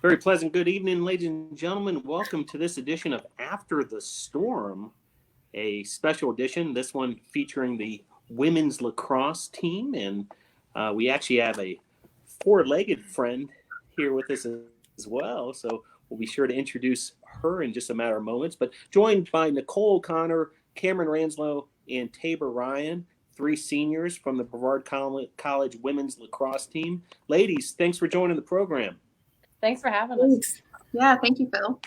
Very pleasant good evening, ladies and gentlemen. Welcome to this edition of After the Storm, a special edition, this one featuring the women's lacrosse team. And we actually have a four-legged friend here with us as well. So we'll be sure to introduce her in just a matter of moments. But joined by Nicole Connor, Cameron Ranslow, and Tabor Ryan, three seniors from the Brevard College women's lacrosse team. Ladies, thanks for joining the program. Thanks for having us. Yeah, thank you, Phil.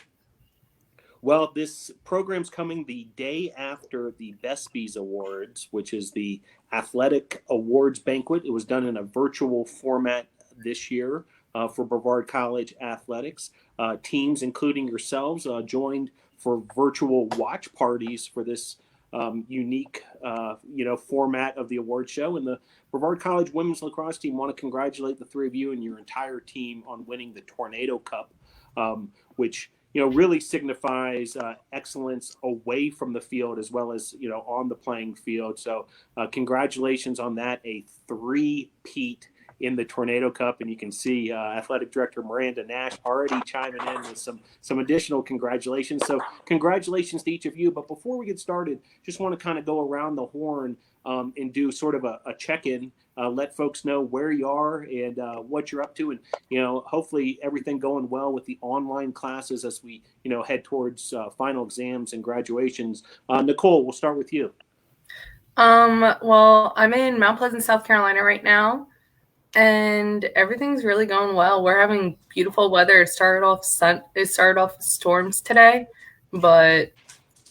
Well, this program's coming the day after the BESPYs Awards, which is the athletic awards banquet. It was done in a virtual format this year for Brevard College athletics. Teams, including yourselves, joined for virtual watch parties for this unique, format of the award show. And the Brevard College women's lacrosse team want to congratulate the three of you and your entire team on winning the Tornado Cup, which really signifies excellence away from the field as well as on the playing field. So congratulations on that, a three-peat in the Tornado Cup, and you can see Athletic Director Miranda Nash already chiming in with some additional congratulations. So congratulations to each of you. But before we get started, just want to kind of go around the horn and do sort of a check-in, let folks know where you are and what you're up to, and hopefully everything going well with the online classes as we head towards final exams and graduations. Nicole, we'll start with you. Well, I'm in Mount Pleasant, South Carolina right now, and everything's really going well. We're having beautiful weather. It started off with storms today, but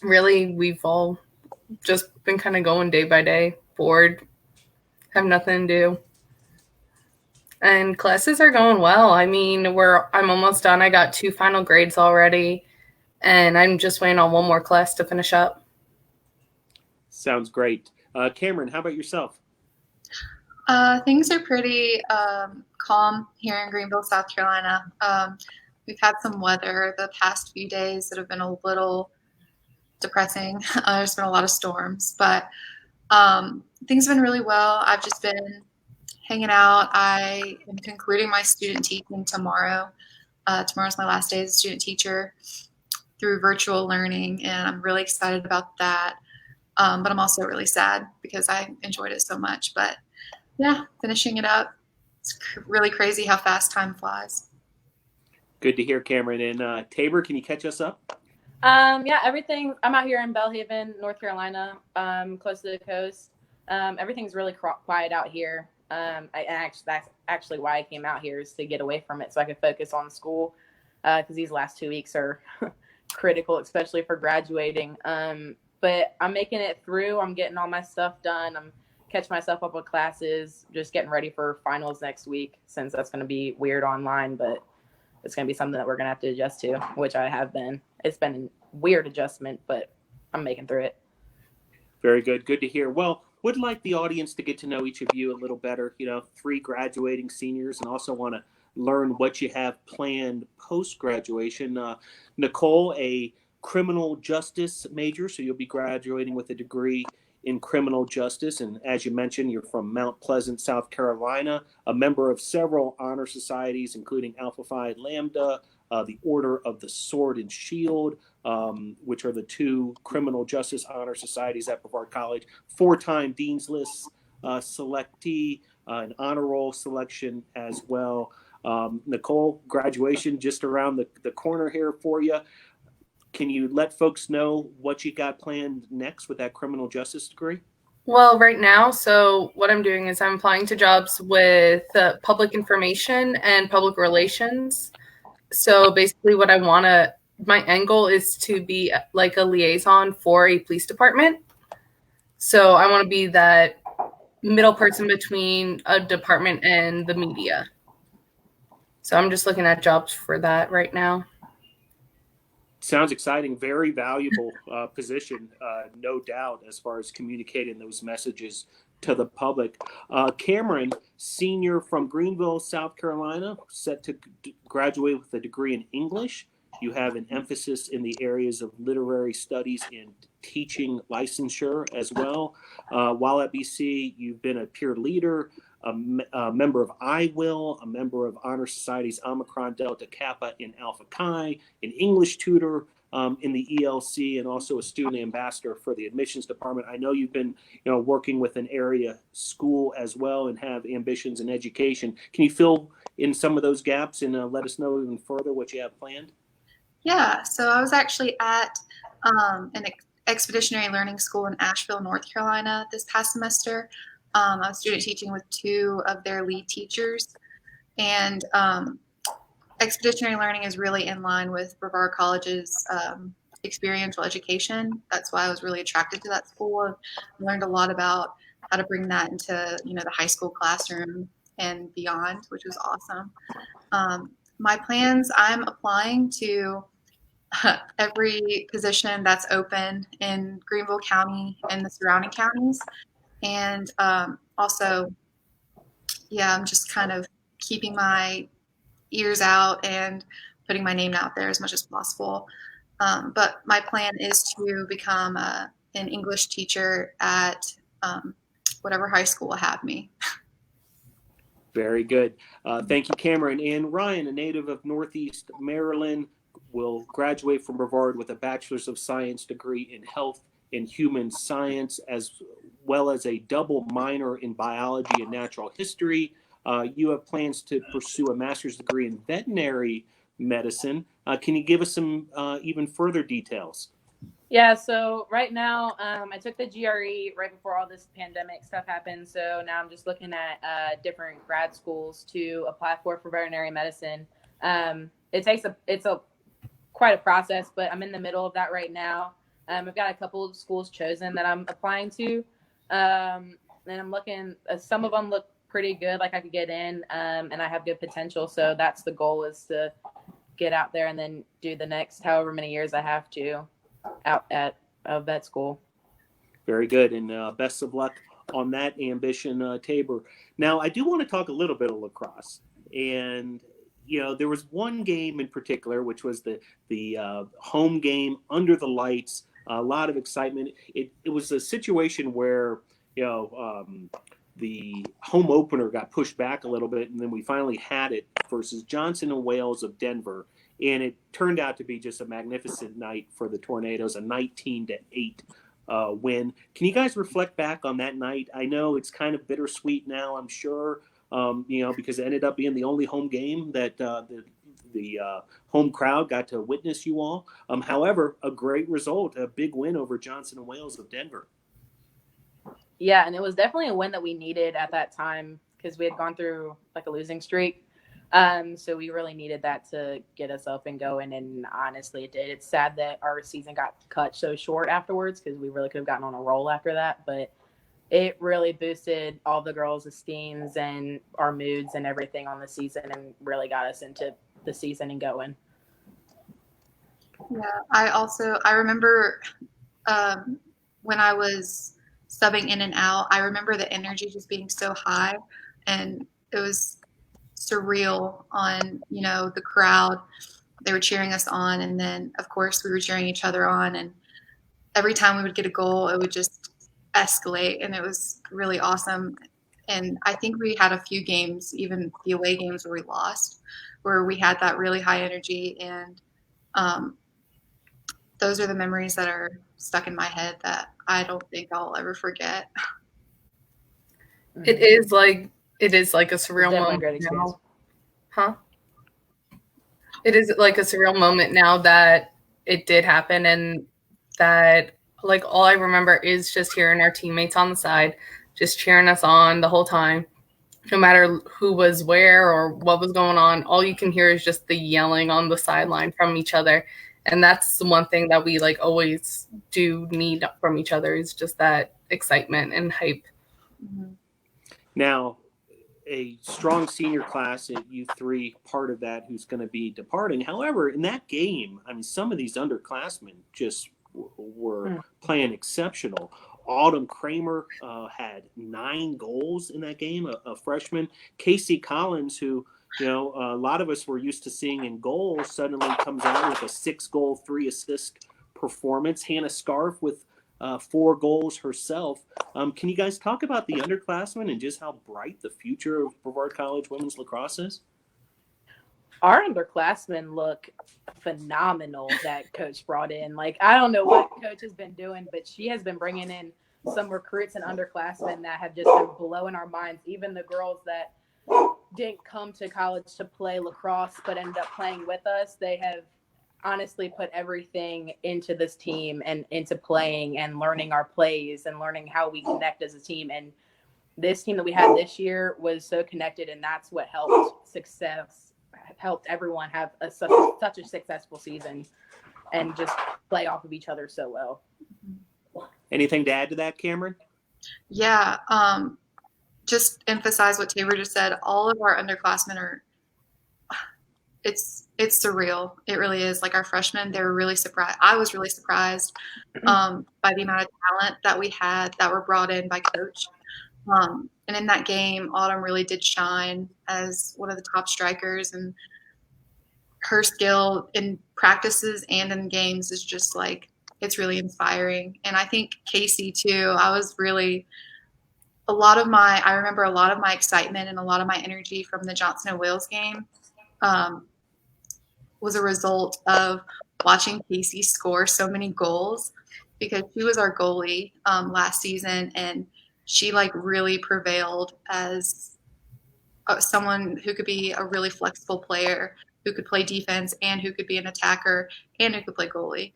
really we've all just been kind of going day by day, bored, have nothing to do. And classes are going well. I mean, I'm almost done. I got 2 final grades already, and I'm just waiting on one more class to finish up. Sounds great. Cameron, how about yourself? Things are pretty calm here in Greenville, South Carolina. We've had some weather the past few days that have been a little depressing. There's been a lot of storms, but things have been really well. I've just been hanging out. I am concluding my student teaching tomorrow. Tomorrow's my last day as a student teacher through virtual learning, and I'm really excited about that. But I'm also really sad because I enjoyed it so much. But yeah, finishing it up. It's really crazy how fast time flies. Good to hear, Cameron. And Tabor, can you catch us up? Yeah, everything. I'm out here in Belhaven, North Carolina, close to the coast. Everything's really quiet out here. That's actually why I came out here, is to get away from it so I could focus on school, because these last 2 weeks are critical, especially for graduating. But I'm making it through. I'm getting all my stuff done. I'm catching myself up with classes, just getting ready for finals next week, since that's going to be weird online, but it's going to be something that we're going to have to adjust to, which I have been. It's been a weird adjustment, but I'm making through it. Very good. Good to hear. Well, would like the audience to get to know each of you a little better. 3 graduating seniors, and also want to learn what you have planned post-graduation. Nicole, a criminal justice major, so you'll be graduating with a degree in criminal justice. And as you mentioned, you're from Mount Pleasant, South Carolina, a member of several honor societies, including Alpha Phi Lambda, the Order of the Sword and Shield, which are the 2 criminal justice honor societies at Brevard College, 4-time Dean's List selectee, an honor roll selection as well. Nicole, graduation just around the corner here for you. Can you let folks know what you got planned next with that criminal justice degree? Well, right now, so what I'm doing is I'm applying to jobs with public information and public relations. So basically what my end goal is to be like a liaison for a police department. So I want to be that middle person between a department and the media. So I'm just looking at jobs for that right now. Sounds exciting. Very valuable position, no doubt, as far as communicating those messages to the public. Cameron, senior from Greenville, South Carolina, set to graduate with a degree in English. You have an emphasis in the areas of literary studies and teaching licensure as well. While at BC, you've been a peer leader, a member of I Will, a member of Honor Society's Omicron Delta Kappa in Alpha Chi, an English tutor in the ELC, and also a student ambassador for the admissions department. I know you've been, working with an area school as well and have ambitions in education. Can you fill in some of those gaps and let us know even further what you have planned? Yeah, so I was actually at an expeditionary learning school in Asheville, North Carolina this past semester. I was student teaching with 2 of their lead teachers, and expeditionary learning is really in line with Brevard College's experiential education. That's why I was really attracted to that school. I learned a lot about how to bring that into the high school classroom and beyond, which was awesome. My plans, I'm applying to every position that's open in Greenville County and the surrounding counties. And also, I'm just kind of keeping my ears out and putting my name out there as much as possible. But my plan is to become an English teacher at whatever high school will have me. Very good. Thank you, Cameron. And Ryan, a native of Northeast Maryland, will graduate from Brevard with a Bachelor's of Science degree in Health and Human Science, as well as a double minor in Biology and Natural History. You have plans to pursue a master's degree in veterinary medicine. Can you give us some even further details? Yeah, so right now I took the GRE right before all this pandemic stuff happened. So now I'm just looking at different grad schools to apply for veterinary medicine. It's quite a process, but I'm in the middle of that right now. I've got a couple of schools chosen that I'm applying to, and I'm looking. Some of them look pretty good, like I could get in, and I have good potential. So that's the goal, is to get out there and then do the next however many years I have to out at a vet school. Very good, and best of luck on that ambition, Tabor. Now, I do want to talk a little bit of lacrosse, and there was one game in particular, which was the home game under the lights. A lot of excitement. It was a situation where the home opener got pushed back a little bit, and then we finally had it versus Johnson and Wales of Denver, and it turned out to be just a magnificent night for the Tornadoes, a 19-8 win. Can you guys reflect back on that night? I know it's kind of bittersweet now, I'm sure, because it ended up being the only home game that the home crowd got to witness you all. However, a great result, a big win over Johnson and Wales of Denver. Yeah, and it was definitely a win that we needed at that time, because we had gone through like a losing streak. So we really needed that to get us up and going, and honestly it did. It's sad that our season got cut so short afterwards, because we really could have gotten on a roll after that, but it really boosted all the girls' esteems and our moods and everything on the season, and really got us into the season and going. Yeah, I remember when I was subbing in and out, I remember the energy just being so high, and it was surreal on, the crowd. They were cheering us on, and then of course we were cheering each other on, and every time we would get a goal, it would just escalate, and it was really awesome. And I think we had a few games, even the away games where we lost, where we had that really high energy, and those are the memories that are stuck in my head that I don't think I'll ever forget. It is like a surreal moment now. Huh? It is like a surreal moment now that it did happen, and that like all I remember is just hearing our teammates on the side just cheering us on the whole time. No matter who was where or what was going on, all you can hear is just the yelling on the sideline from each other. And that's the one thing that we like always do need from each other, is just that excitement and hype. Mm-hmm. Now, a strong senior class at U3, part of that, who's going to be departing. However, in that game, I mean, some of these underclassmen just were playing exceptional. Autumn Kramer had 9 goals in that game, a freshman. Casey Collins, who, a lot of us were used to seeing in goals, suddenly comes out with a 6-goal, 3-assist performance. Hannah Scarf with 4 goals herself. Can you guys talk about the underclassmen and just how bright the future of Brevard College women's lacrosse is? Our underclassmen look phenomenal that coach brought in. Like, I don't know what coach has been doing, but she has been bringing in some recruits and underclassmen that have just been blowing our minds. Even the girls that didn't come to college to play lacrosse but ended up playing with us, they have honestly put everything into this team and into playing and learning our plays and learning how we connect as a team. And this team that we had this year was so connected, and that's what helped everyone have such a successful season and just play off of each other so well. Anything to add to that, Cameron? Yeah, just emphasize what Tabor just said. All of our underclassmen are, it's surreal. It really is. Like, our freshmen, they were really surprised. I was really surprised by the amount of talent that we had that were brought in by coach. And in that game, Autumn really did shine as one of the top strikers, and her skill in practices and in games is just like, it's really inspiring. And I think Casey too, I remember a lot of my excitement and a lot of my energy from the Johnson and Wales game was a result of watching Casey score so many goals, because she was our goalie last season, and she like really prevailed as someone who could be a really flexible player, who could play defense and who could be an attacker and who could play goalie.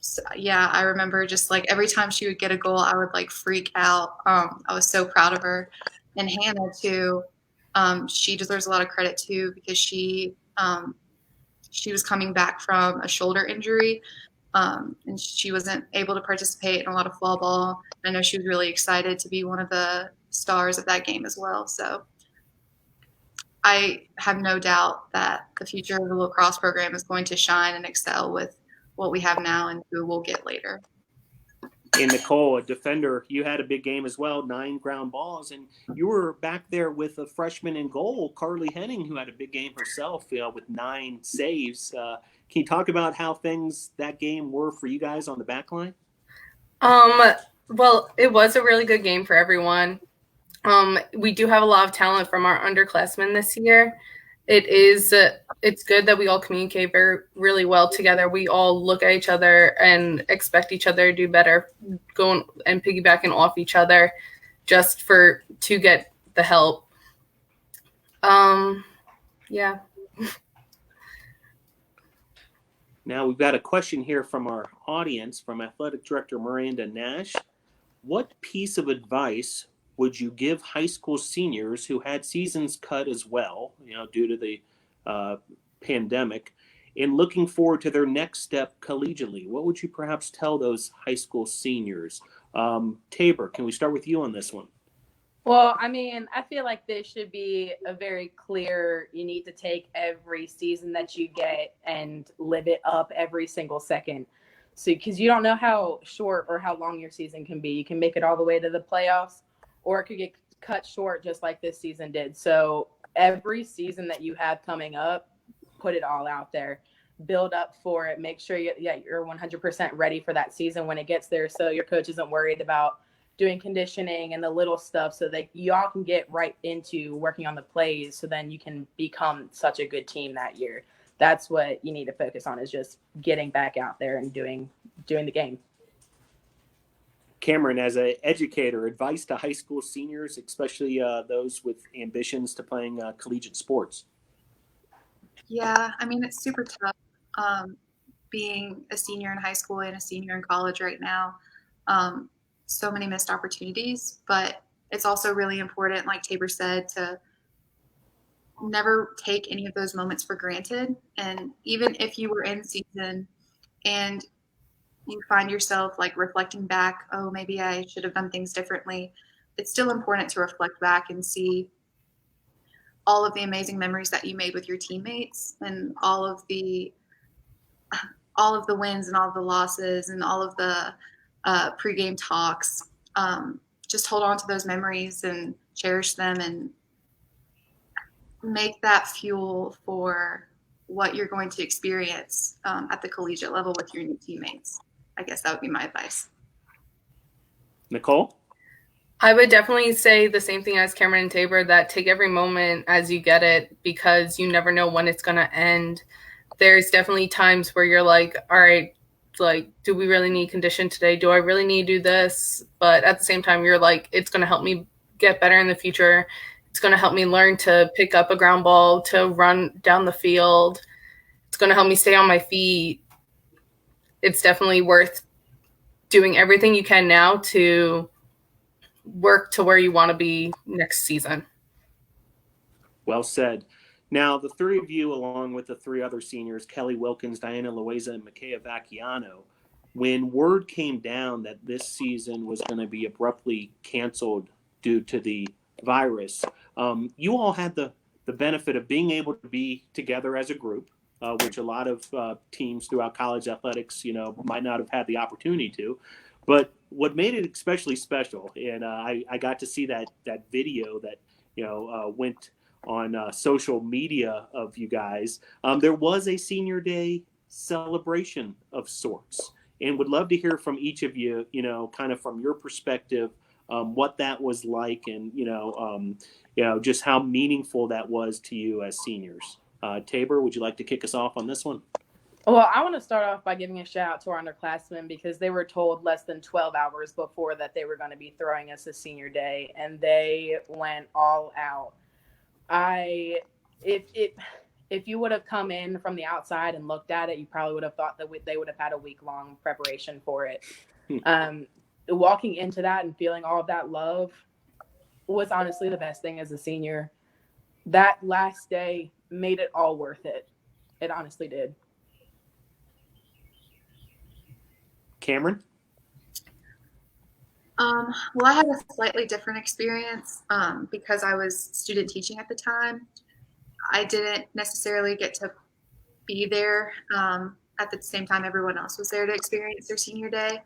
So, yeah, I remember just like every time she would get a goal, I would like freak out. I was so proud of her. And Hannah too, she deserves a lot of credit too, because she was coming back from a shoulder injury, and she wasn't able to participate in a lot of fall ball. I know she was really excited to be one of the stars of that game as well. So I have no doubt that the future of the lacrosse program is going to shine and excel with what we have now and who we'll get later. And Nicole, a defender, you had a big game as well, 9 ground balls, and you were back there with a freshman in goal, Carly Henning, who had a big game herself, with 9 saves. Can you talk about how that game were for you guys on the back line? Well, it was a really good game for everyone. We do have a lot of talent from our underclassmen this year. It's good that we all communicate really well together. We all look at each other and expect each other to do better, going and piggybacking off each other just to get the help. Yeah. Now we've got a question here from our audience, from Athletic Director Miranda Nash. What piece of advice would you give high school seniors who had seasons cut as well, due to the pandemic, in looking forward to their next step collegiately? What would you perhaps tell those high school seniors? Tabor, can we start with you on this one? Well, I mean, I feel like this should be a very clear, you need to take every season that you get and live it up every single second. So, because you don't know how short or how long your season can be. You can make it all the way to the playoffs, or it could get cut short just like this season did. So every season that you have coming up, put it all out there, build up for it, make sure you're 100% ready for that season when it gets there, so your coach isn't worried about doing conditioning and the little stuff, so that y'all can get right into working on the plays, so then you can become such a good team that year. That's what you need to focus on, is just getting back out there and doing the game. Cameron, as an educator, advice to high school seniors, especially those with ambitions to playing collegiate sports? Yeah, I mean, it's super tough being a senior in high school and a senior in college right now. So many missed opportunities, but it's also really important, like Tabor said, to never take any of those moments for granted. And even if you were in season and you find yourself like reflecting back, oh, maybe I should have done things differently, it's still important to reflect back and see all of the amazing memories that you made with your teammates, and all of the wins and all of the losses and all of the pregame talks. Just hold on to those memories and cherish them, and make that fuel for what you're going to experience at the collegiate level with your new teammates. I guess that would be my advice. Nicole? I would definitely say the same thing as Cameron and Tabor, that take every moment as you get it, because you never know when it's going to end. There's definitely times where you're like, all right, like, do we really need condition today? Do I really need to do this? But at the same time, you're like, it's going to help me get better in the future. It's going to help me learn to pick up a ground ball, to run down the field. It's going to help me stay on my feet. It's definitely worth doing everything you can now to work to where you want to be next season. Well said. Now, the three of you, along with the three other seniors, Kelly Wilkins, Diana Loaiza, and Makaya Vacchiano, when word came down that this season was going to be abruptly canceled due to the virus, you all had the benefit of being able to be together as a group, which a lot of teams throughout college athletics, might not have had the opportunity to. But what made it especially special, and I got to see that video that went on social media of you guys. There was a senior day celebration of sorts, and would love to hear from each of you, kind of from your perspective, what that was like, and just how meaningful that was to you as seniors. Tabor, would you like to kick us off on this one? Well, I want to start off by giving a shout out to our underclassmen, because they were told less than 12 hours before that they were going to be throwing us a senior day, and they went all out. If you would have come in from the outside and looked at it, you probably would have thought that they would have had a week-long preparation for it. Walking into that and feeling all of that love was honestly the best thing as a senior. That last day made it all worth it. It honestly did. Cameron? Well, I had a slightly different experience because I was student teaching at the time. I didn't necessarily get to be there at the same time everyone else was there to experience their senior day.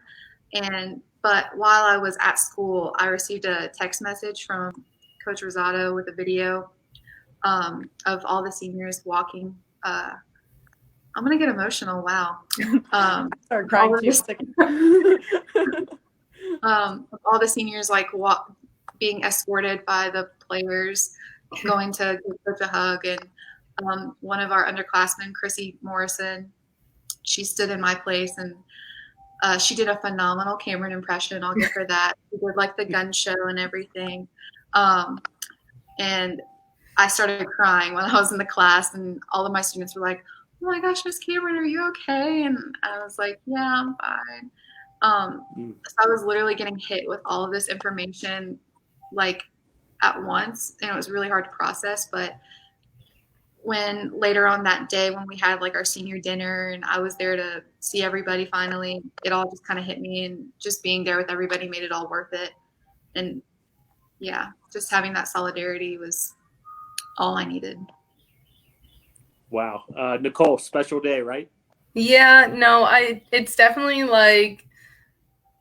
But while I was at school, I received a text message from Coach Rosado with a video of all the seniors walking. I'm going to get emotional. Wow. Start crying all the seniors being escorted by the players, going to give Coach a hug. And one of our underclassmen, Chrissy Morrison, she stood in my place, and she did a phenomenal Cameron impression. I'll give her that. She did like the gun show and everything. And I started crying when I was in the class, and all of my students were like, "Oh my gosh, Miss Cameron, are you okay?" And I was like, "Yeah, I'm fine." So I was literally getting hit with all of this information like at once, and it was really hard to process. But when later on that day, when we had like our senior dinner and I was there to see everybody finally, it all just kind of hit me, and just being there with everybody made it all worth it. And yeah, just having that solidarity was all I needed. Wow. Nicole, special day, right? Yeah, no, it's definitely like,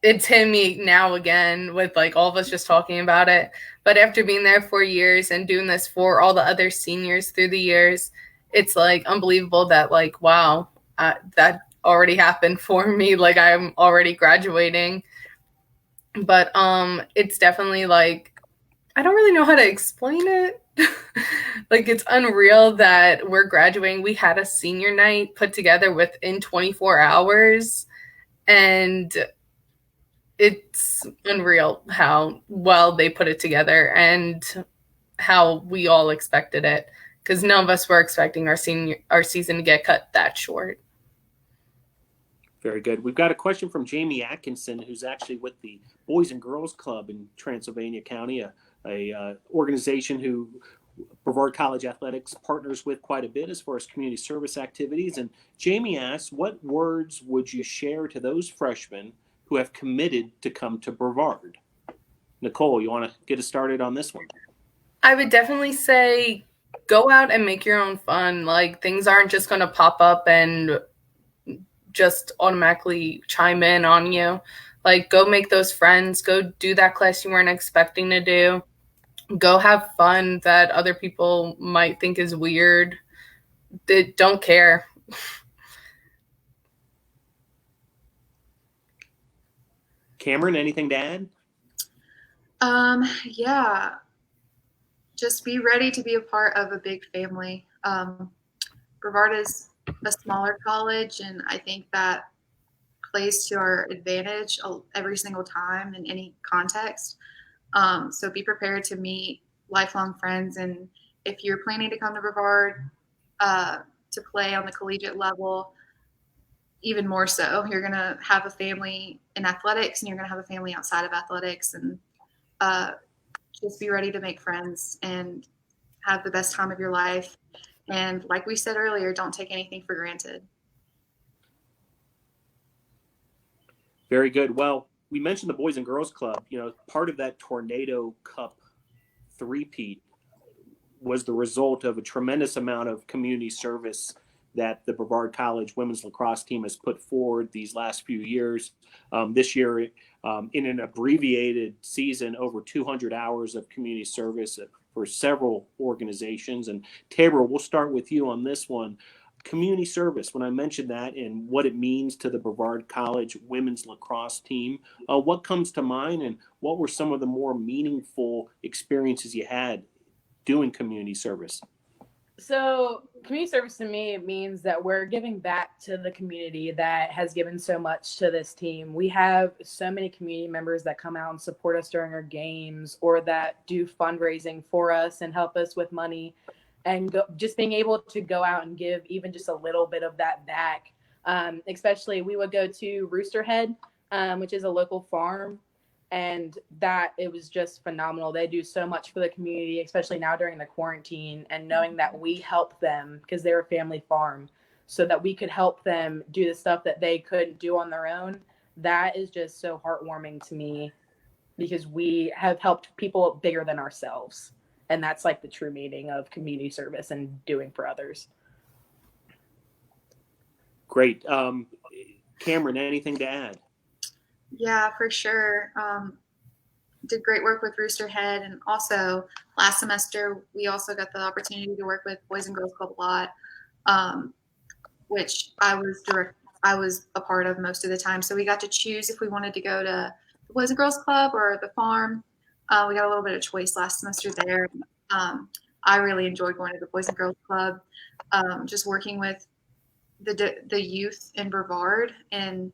it's hit me now again with like all of us just talking about it. But after being there for years and doing this for all the other seniors through the years, it's like unbelievable that like, wow, that already happened for me. Like I'm already graduating. But it's definitely like, I don't really know how to explain it. Like it's unreal that we're graduating. We had a senior night put together within 24 hours, and it's unreal how well they put it together and how we all expected it, because none of us were expecting our season to get cut that short. Very good. We've got a question from Jamie Atkinson, who's actually with the Boys and Girls Club in Transylvania County, a organization who Brevard College Athletics partners with quite a bit as far as community service activities. And Jamie asks, what words would you share to those freshmen who have committed to come to Brevard? Nicole, you want to get us started on this one? I would definitely say go out and make your own fun. Like things aren't just going to pop up and just automatically chime in on you. Like go make those friends, go do that class you weren't expecting to do. Go have fun that other people might think is weird. They don't care. Cameron, anything to add? Yeah, just be ready to be a part of a big family. Brevard is a smaller college, and I think that plays to our advantage every single time in any context. So be prepared to meet lifelong friends, and if you're planning to come to Brevard to play on the collegiate level, even more so, you're going to have a family in athletics, and you're going to have a family outside of athletics, and just be ready to make friends and have the best time of your life. And like we said earlier, don't take anything for granted. Very good. Well, we mentioned the Boys and Girls Club. You know, part of that Tornado Cup three-peat was the result of a tremendous amount of community service that the Brevard College women's lacrosse team has put forward these last few years. This year, in an abbreviated season, over 200 hours of community service for several organizations. And Tabor, we'll start with you on this one. Community service, when I mentioned that and what it means to the Brevard College women's lacrosse team, what comes to mind, and what were some of the more meaningful experiences you had doing community service? So community service to me means that we're giving back to the community that has given so much to this team. We have so many community members that come out and support us during our games, or that do fundraising for us and help us with money, and just being able to go out and give even just a little bit of that back. Especially we would go to Rooster Head, which is a local farm. And that it was just phenomenal. They do so much for the community, especially now during the quarantine, and knowing that we help them because they're a family farm, so that we could help them do the stuff that they couldn't do on their own. That is just so heartwarming to me, because we have helped people bigger than ourselves. And that's like the true meaning of community service and doing for others. Great. Cameron, anything to add? Yeah, for sure. Did great work with Rooster Head, and also last semester we also got the opportunity to work with Boys and Girls Club a lot, which I was a part of most of the time. So we got to choose if we wanted to go to the Boys and Girls Club or the farm. We got a little bit of choice last semester there. I really enjoyed going to the Boys and Girls Club, just working with the youth in Brevard and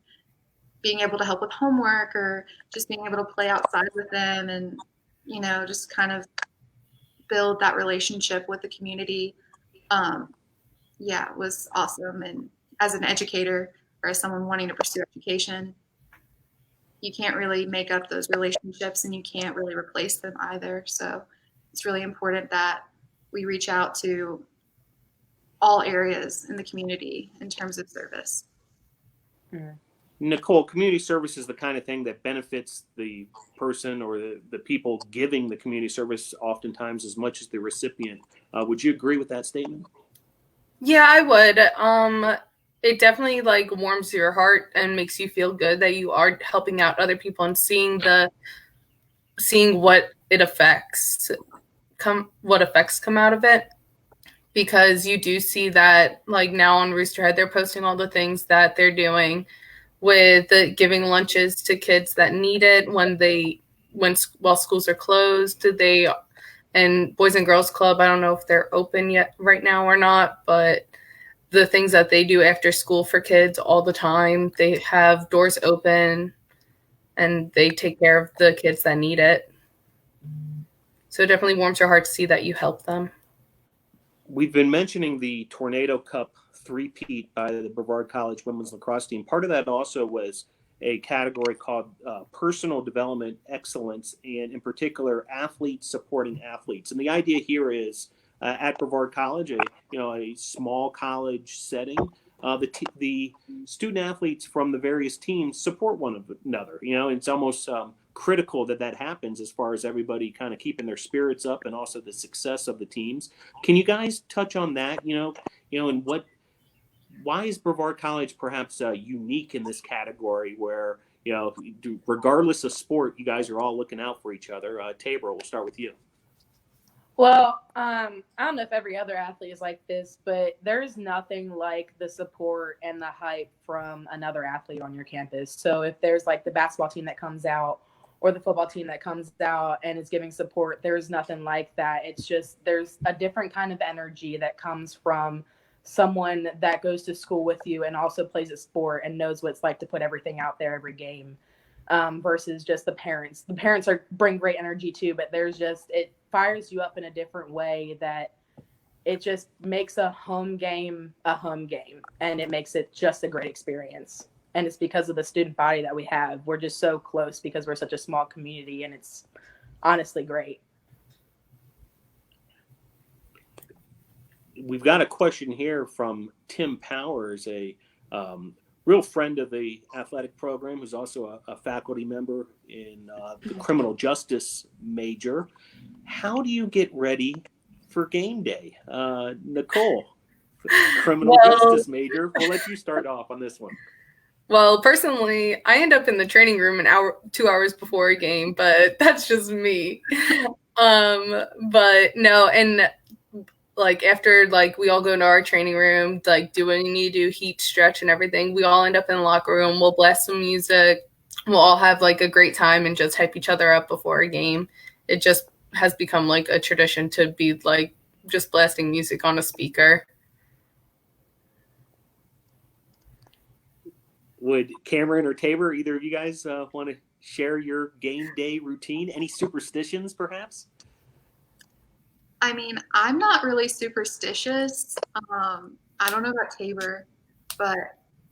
being able to help with homework, or just being able to play outside with them, and, you know, just kind of build that relationship with the community. Yeah, it was awesome. And as an educator, or as someone wanting to pursue education, you can't really make up those relationships, and you can't really replace them either. So it's really important that we reach out to all areas in the community in terms of service. Mm. Nicole, community service is the kind of thing that benefits the person or the people giving the community service oftentimes as much as the recipient. Would you agree with that statement? Yeah, I would. It definitely like warms your heart and makes you feel good that you are helping out other people and seeing what it affects come out of it. Because you do see that, like, now on Roosterhead, they're posting all the things that they're doing with giving lunches to kids that need it while schools are closed. And Boys and Girls Club, I don't know if they're open yet right now or not, but the things that they do after school for kids all the time, they have doors open and they take care of the kids that need it. So it definitely warms your heart to see that you help them. We've been mentioning the Tornado Cup three-peat by the Brevard College women's lacrosse team. Part of that also was a category called personal development excellence, and in particular, athletes supporting athletes. And the idea here is at Brevard College, a small college setting, the student athletes from the various teams support one another. It's almost critical that happens as far as everybody kind of keeping their spirits up, and also the success of the teams. Can you guys touch on that? And why is Brevard College perhaps unique in this category, where regardless of sport, you guys are all looking out for each other? Tabor, we'll start with you. Well, I don't know if every other athlete is like this, but there's nothing like the support and the hype from another athlete on your campus. So if there's like the basketball team that comes out or the football team that comes out and is giving support, there's nothing like that. It's just there's a different kind of energy that comes from someone that goes to school with you and also plays a sport and knows what it's like to put everything out there every game. Versus just the parents. The parents bring great energy too, but it fires you up in a different way that it just makes a home game, and it makes it just a great experience. And it's because of the student body that we have. We're just so close because we're such a small community, and it's honestly great. We've got a question here from Tim Powers, a real friend of the athletic program, who's also a faculty member in the criminal justice major. How do you get ready for game day? Nicole, criminal justice major, we'll let you start off on this one. Well, personally, I end up in the training room 2 hours before a game, but that's just me. But no, and like after like we all go into our training room, like do what we need to do, heat stretch and everything. We all end up in the locker room. We'll blast some music. We'll all have like a great time and just hype each other up before a game. It just has become like a tradition to be like just blasting music on a speaker. Would Cameron or Tabor, either of you guys want to share your game day routine? Any superstitions, perhaps? I mean, I'm not really superstitious. I don't know about Tabor, but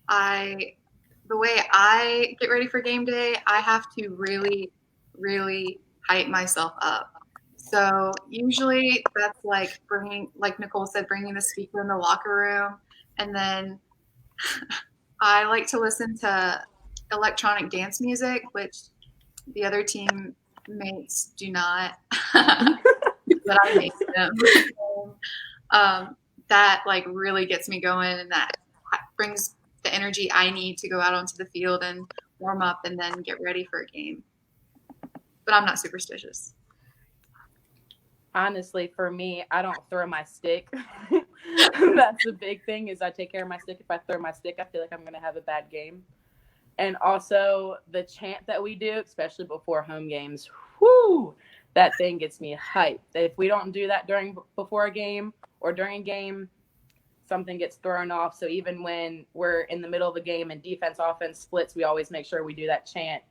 the way I get ready for game day, I have to really, really hype myself up. So usually that's like like Nicole said, bringing the speaker in the locker room. And then I like to listen to electronic dance music, which the other teammates do not. But I make them. That like really gets me going, and that brings the energy I need to go out onto the field and warm up and then get ready for a game. But I'm not superstitious. Honestly, for me, I don't throw my stick. That's the big thing, is I take care of my stick. If I throw my stick, I feel like I'm going to have a bad game. And also the chant that we do, especially before home games, whoo, that thing gets me hyped. If we don't do that before a game or during a game, something gets thrown off. So even when we're in the middle of a game and defense offense splits, we always make sure we do that chant.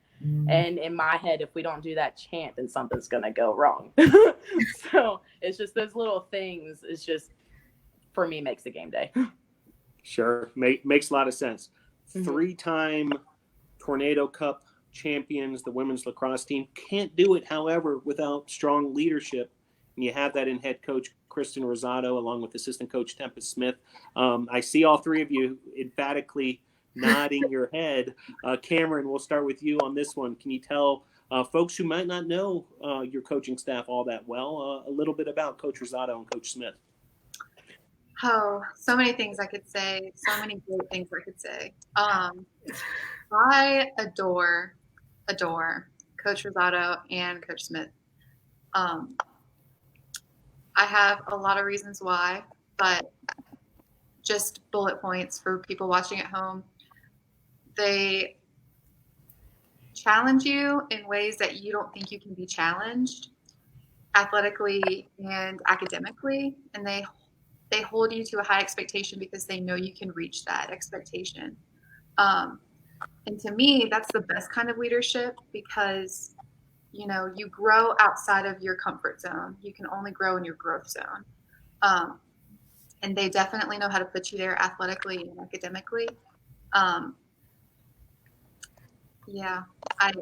And in my head, if we don't do that chant, then something's going to go wrong. So it's just those little things. It's just, for me, makes the game day. Sure. Makes a lot of sense. Mm-hmm. 3-time Tornado Cup champions, the women's lacrosse team. Can't do it, however, without strong leadership. And you have that in head coach Kristen Rosado, along with assistant coach Tempest Smith. I see all three of you emphatically nodding your head. Cameron, we'll start with you on this one. Can you tell folks who might not know your coaching staff all that well a little bit about Coach Rosado and Coach Smith? Oh, so many things I could say. So many great things I could say. I adore Coach Rosado and Coach Smith. I have a lot of reasons why, but just bullet points for people watching at home. They challenge you in ways that you don't think you can be challenged, athletically and academically, and they hold you to a high expectation because they know you can reach that expectation. And to me, that's the best kind of leadership, because you grow outside of your comfort zone. You can only grow in your growth zone. And they definitely know how to put you there athletically and academically. Yeah, I'm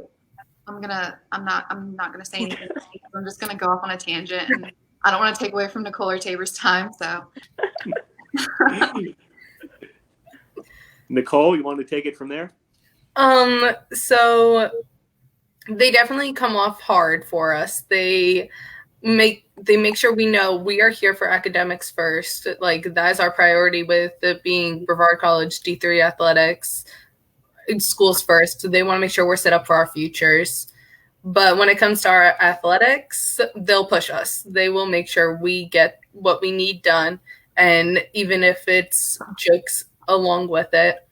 not gonna say anything. I'm just gonna go off on a tangent, and I don't want to take away from Nicole or Tabor's time. So, Nicole, you want to take it from there? So they definitely come off hard for us. They make sure we know we are here for academics first. Like, that is our priority with it being Brevard College D3 athletics. Schools first. So they want to make sure we're set up for our futures. But when it comes to our athletics, they'll push us. They will make sure we get what we need done. And even if it's jokes along with it,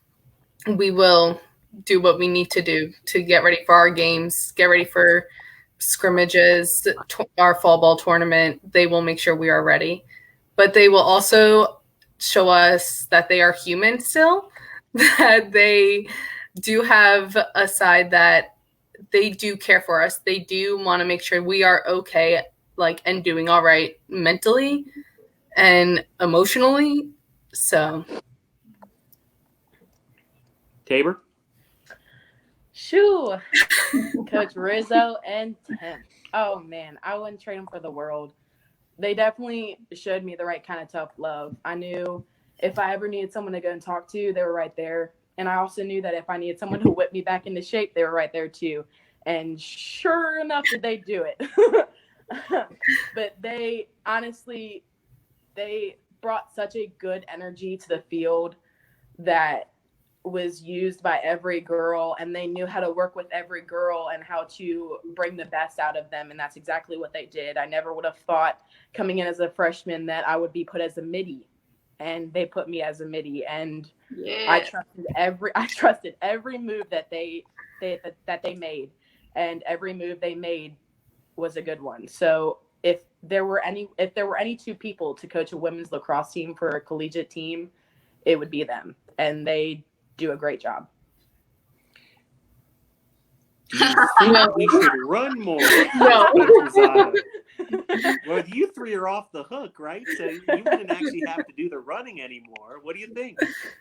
we will do what we need to do to get ready for our games, get ready for scrimmages, our fall ball tournament. They will make sure we are ready. But they will also show us that they are human still, that they do have a side that they do care for us. They do want to make sure we are okay, like, and doing all right mentally and emotionally. So, Tabor? Shoo, Coach Rizzo and Tim. Oh man, I wouldn't trade them for the world. They definitely showed me the right kind of tough love. I knew if I ever needed someone to go and talk to, they were right there. And I also knew that if I needed someone to whip me back into shape, they were right there too. And sure enough, did they do it. But they honestly, they brought such a good energy to the field that was used by every girl, and they knew how to work with every girl and how to bring the best out of them. And that's exactly what they did. I never would have thought coming in as a freshman that I would be put as a midi, and they put me as a midi. And Yeah. I trusted every move that they made, and every move they made was a good one. So if there were any two people to coach a women's lacrosse team for a collegiate team, it would be them, and they do a great job. Do you think we should run more? No. Well, you three are off the hook, right? So you wouldn't actually have to do the running anymore. What do you think?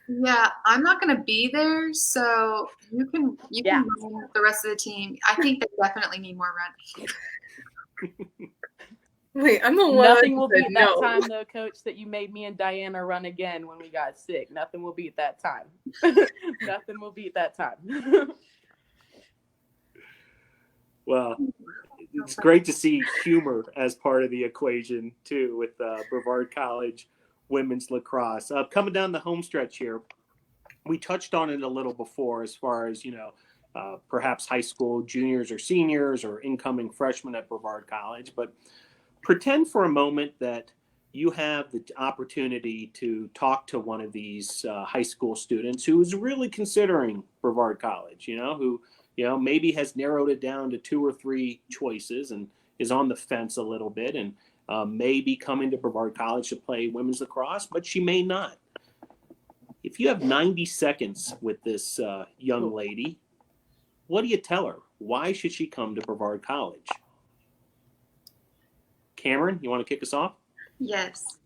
Yeah, I'm not going to be there, so you can run the rest of the team. I think they definitely need more running. wait, I'm the one. Nothing will beat that no. time, though, Coach, that you made me and Diana run again when we got sick. Nothing will beat that time. Nothing will beat that time. Well, it's great to see humor as part of the equation, too, with Brevard College women's lacrosse. Coming down the home stretch here, we touched on it a little before as far as, perhaps high school juniors or seniors or incoming freshmen at Brevard College. But pretend for a moment that you have the opportunity to talk to one of these high school students who is really considering Brevard College, who maybe has narrowed it down to 2 or 3 choices and is on the fence a little bit and may be coming to Brevard College to play women's lacrosse, but she may not. If you have 90 seconds with this young lady, what do you tell her? Why should she come to Brevard College? Cameron, you want to kick us off? Yes.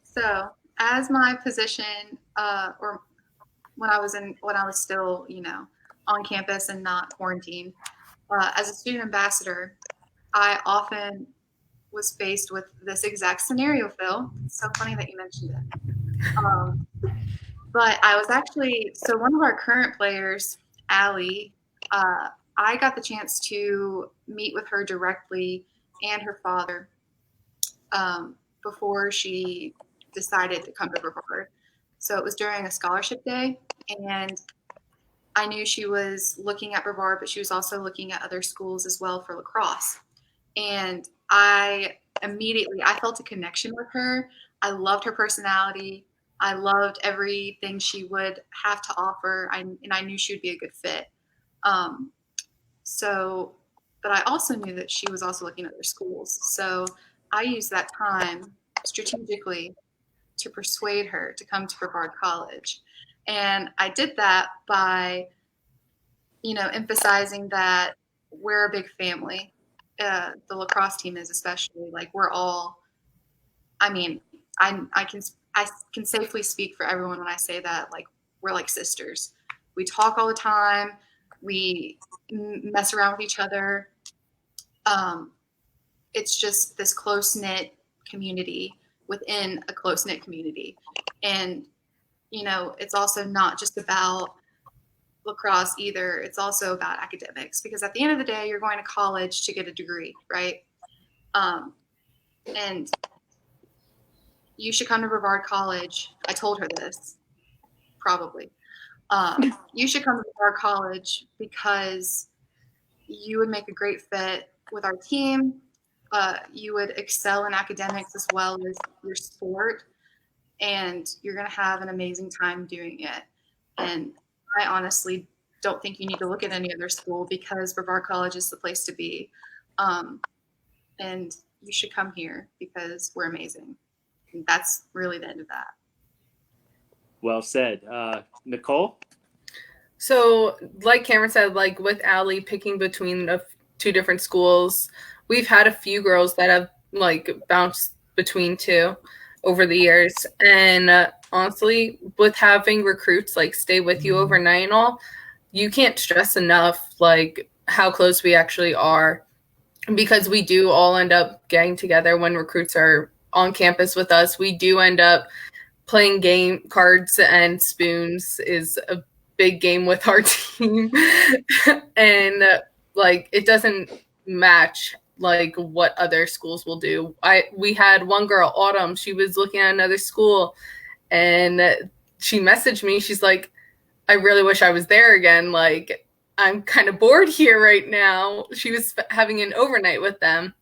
So, as my position, or when I was still, on campus and not quarantined, as a student ambassador, I often was faced with this exact scenario, Phil. It's so funny that you mentioned it. But I was actually, so one of our current players, Allie, I got the chance to meet with her directly and her father before she decided to come to Brevard. So it was during a scholarship day, and I knew she was looking at Brevard, but she was also looking at other schools as well for lacrosse. And I felt a connection with her. I loved her personality. I loved everything she would have to offer, and I knew she would be a good fit. But I also knew that she was also looking at other schools. So I used that time strategically to persuade her to come to Brevard College. And I did that by, emphasizing that we're a big family. The lacrosse team is especially, like, we're all, I can safely speak for everyone when I say that, like, we're like sisters. We talk all the time. We mess around with each other. It's just this close-knit community within a close-knit community. And, it's also not just about lacrosse either. It's also about academics, because at the end of the day, you're going to college to get a degree, right? And you should come to Brevard College. I told her this, probably. You should come to Brevard College because you would make a great fit with our team. You would excel in academics as well as your sport, and you're going to have an amazing time doing it. And I honestly don't think you need to look at any other school because Brevard College is the place to be. And you should come here because we're amazing. And that's really the end of that. Well said. Nicole? So, like Cameron said, like with Allie picking between two different schools, we've had a few girls that have like bounced between two over the years. And honestly, with having recruits like stay with you overnight and all, you can't stress enough like how close we actually are, because we do all end up getting together when recruits are on campus with us. We do end up playing game cards, and spoons is a big game with our team. And like it doesn't match like what other schools will do. We had one girl, Autumn, she was looking at another school and she messaged me. She's like, I really wish I was there again. Like, I'm kind of bored here right now. She was having an overnight with them,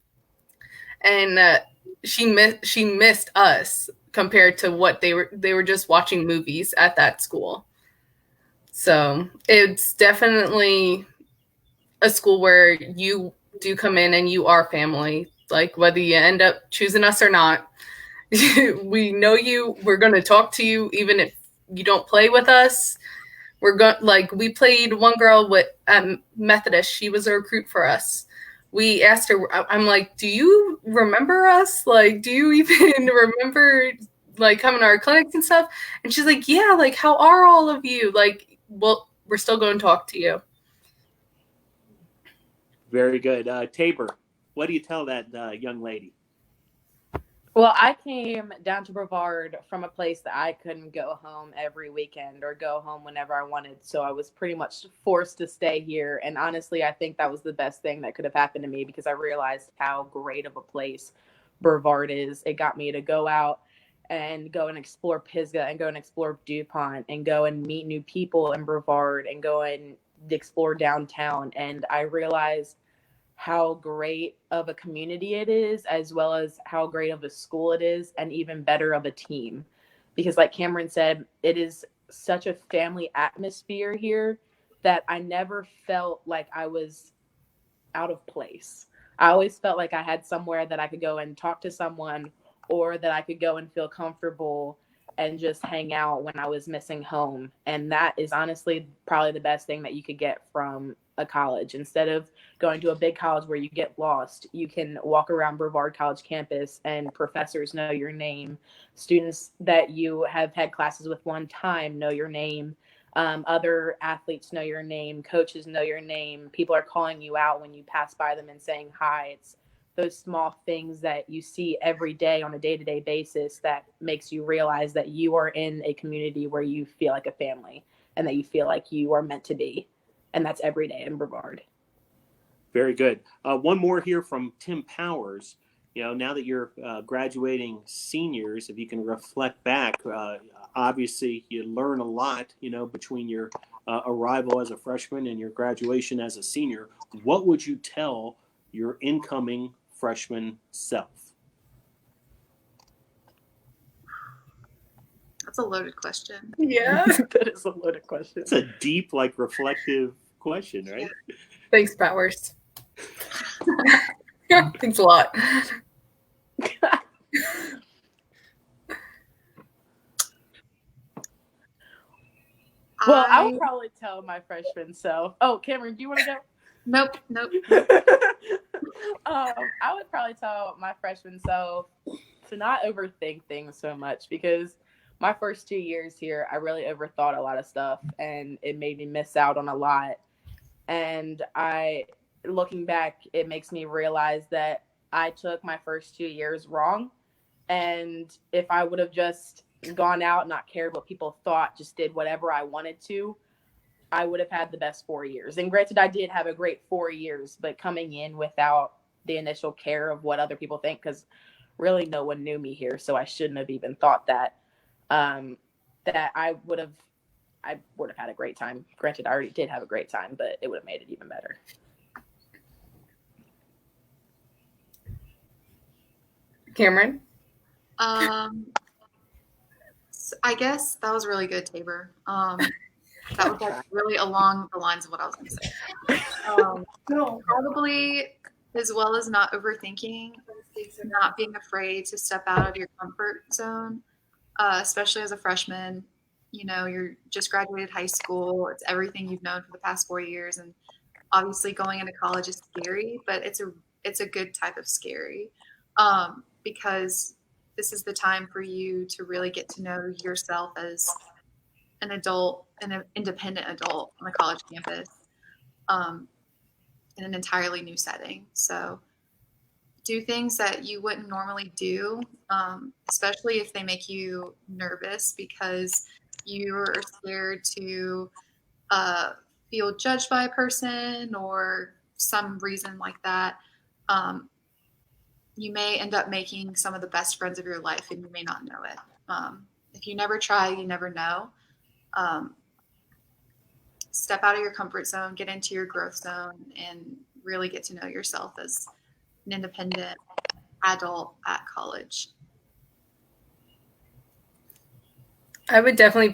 and she missed us compared to what they were just watching movies at that school. So it's definitely a school where you do come in and you are family. Like whether you end up choosing us or not, we know you. We're going to talk to you even if you don't play with us. We played one girl with Methodist. She was a recruit for us. We asked her, I'm like, do you remember us? Like, do you even remember like coming to our clinics and stuff? And she's like, yeah, like, how are all of you? Like, well, we're still going to talk to you. Very good. Tabor, what do you tell that young lady? Well, I came down to Brevard from a place that I couldn't go home every weekend or go home whenever I wanted. So I was pretty much forced to stay here. And honestly, I think that was the best thing that could have happened to me because I realized how great of a place Brevard is. It got me to go out and go and explore Pisgah and go and explore DuPont and go and meet new people in Brevard and go and explore downtown. And I realized how great of a community it is, as well as how great of a school it is, and even better of a team. Because like Cameron said, it is such a family atmosphere here that I never felt like I was out of place. I always felt like I had somewhere that I could go and talk to someone, or that I could go and feel comfortable and just hang out when I was missing home. And that is honestly probably the best thing that you could get from a college. Instead of going to a big college where you get lost, you can walk around Brevard College campus and professors know your name. Students that you have had classes with one time know your name. Other athletes know your name. Coaches know your name. People are calling you out when you pass by them and saying hi. It's those small things that you see every day on a day-to-day basis that makes you realize that you are in a community where you feel like a family and that you feel like you are meant to be. And that's every day in Brevard. Very good. One more here from Tim Powers. You know, now that you're graduating seniors, if you can reflect back, obviously you learn a lot, you know, between your arrival as a freshman and your graduation as a senior. What would you tell your incoming freshman self? That's a loaded question. Yeah. That is a loaded question. It's a deep, like, reflective question, right? Yeah. Thanks, Powers. Thanks a lot. Well, I would probably tell my freshman self. Oh, Cameron, do you want to go? Nope. I would probably tell my freshman self to not overthink things so much, because my first 2 years here, I really overthought a lot of stuff and it made me miss out on a lot. And looking back, it makes me realize that I took my first 2 years wrong. And if I would have just gone out, not cared what people thought, just did whatever I wanted to, I would have had the best 4 years. And granted, I did have a great 4 years, but coming in without the initial care of what other people think, because really no one knew me here, so I shouldn't have even thought that, that I would have had a great time. Granted, I already did have a great time, but it would have made it even better. Cameron? I guess that was really good, Tabor. That was like really along the lines of what I was going to say. Probably as well as not overthinking, not being afraid to step out of your comfort zone, especially as a freshman. You know, you're just graduated high school. It's everything you've known for the past 4 years, and obviously going into college is scary, but it's a good type of scary, because this is the time for you to really get to know yourself as an adult, an independent adult on a college campus, in an entirely new setting. So do things that you wouldn't normally do, especially if they make you nervous because you're scared to feel judged by a person or some reason like that. You may end up making some of the best friends of your life and you may not know it. If you never try, you never know. Step out of your comfort zone, get into your growth zone, and really get to know yourself as an independent adult at college. I would definitely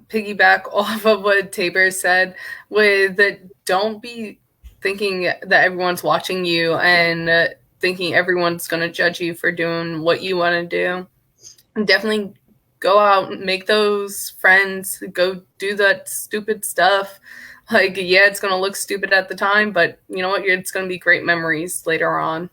piggyback off of what Tabor said with don't be thinking that everyone's watching you and thinking everyone's going to judge you for doing what you want to do. And definitely go out and make those friends, go do that stupid stuff. Like, yeah, it's going to look stupid at the time, but you know what? It's going to be great memories later on.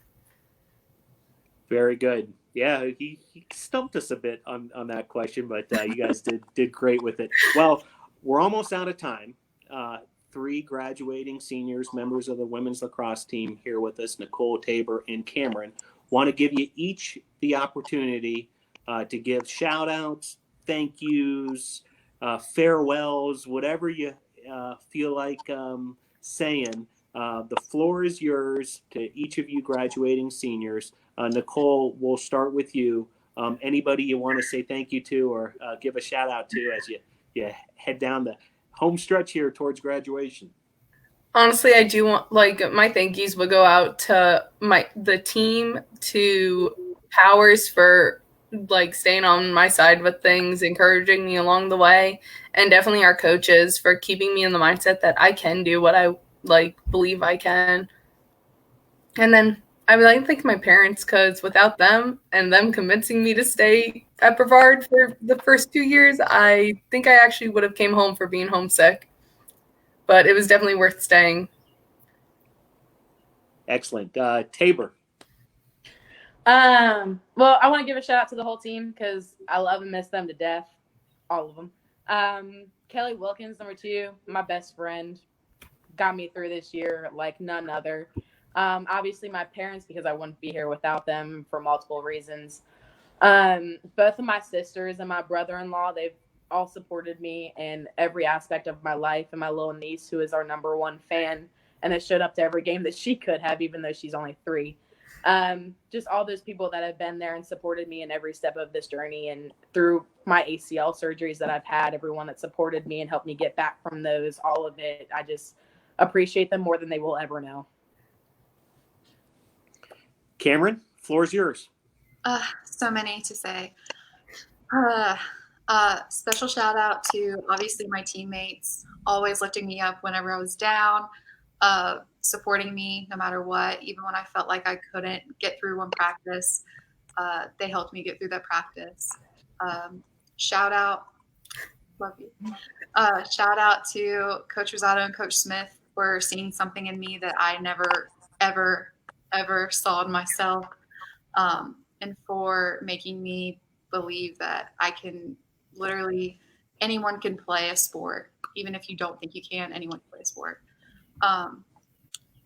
Very good. Yeah, he stumped us a bit on that question, but you guys did great with it. Well, we're almost out of time. 3 graduating seniors, members of the women's lacrosse team here with us, Nicole, Tabor, and Cameron. Want to give you each the opportunity to give shout-outs, thank yous, farewells, whatever you feel like saying. The floor is yours to each of you graduating seniors. Nicole, we'll start with you. Anybody you want to say thank you to or give a shout out to as you head down the home stretch here towards graduation? Honestly, I do want, my thank yous would go out to the team, to Powers for staying on my side with things, encouraging me along the way, and definitely our coaches for keeping me in the mindset that I can do what I believe I can. And then I would like to thank my parents, because without them and them convincing me to stay at Brevard for the first 2 years, I think I actually would have came home for being homesick. But it was definitely worth staying. Excellent. Tabor. Well, I want to give a shout out to the whole team because I love and miss them to death. All of them. Kelly Wilkins, number 2, my best friend, got me through this year like none other. Obviously my parents, because I wouldn't be here without them for multiple reasons. Both of my sisters and my brother-in-law, they've all supported me in every aspect of my life, and my little niece, who is our number 1 fan and has showed up to every game that she could have, even though she's only 3. Just all those people that have been there and supported me in every step of this journey and through my ACL surgeries that I've had, everyone that supported me and helped me get back from those, all of it. I just appreciate them more than they will ever know. Cameron, floor is yours. So many to say. Special shout out to obviously my teammates, always lifting me up whenever I was down, supporting me no matter what, even when I felt like I couldn't get through one practice. They helped me get through that practice. Shout out, love you. Shout out to Coach Rosado and Coach Smith for seeing something in me that I never, ever saw in myself, and for making me believe that I can literally, anyone can play a sport. Even if you don't think you can, anyone can play a sport.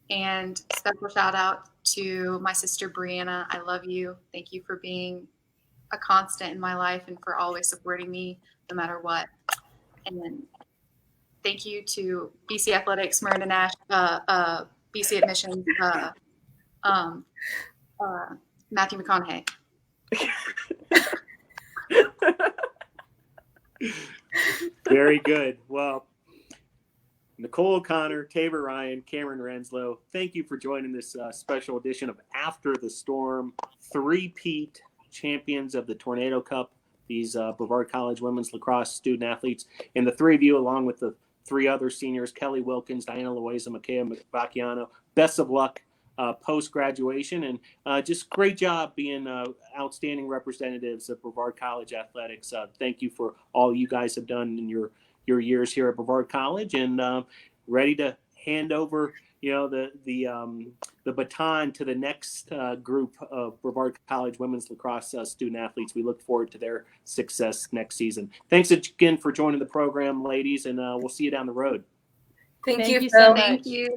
And special shout out to my sister Brianna. I love you. Thank you for being a constant in my life and for always supporting me no matter what. And then thank you to BC Athletics, Merida Nash, BC Admissions, Matthew McConaughey. Very good. Well, Nicole O'Connor, Tabor Ryan, Cameron Ranslow, thank you for joining this special edition of After the Storm three-peat champions of the Tornado Cup, these Brevard College women's lacrosse student athletes. And the three of you, along with the three other seniors, Kelly Wilkins, Diana Loaiza, Makaya Bacchiano, best of luck post-graduation. And just great job being outstanding representatives of Brevard College athletics. Thank you for all you guys have done in your years here at Brevard College, and ready to hand over the baton to the next group of Brevard College women's lacrosse student athletes. We look forward to their success next season. Thanks again for joining the program, ladies, and we'll see you down the road. Thank Thank you, you Phil. so much. Thank you.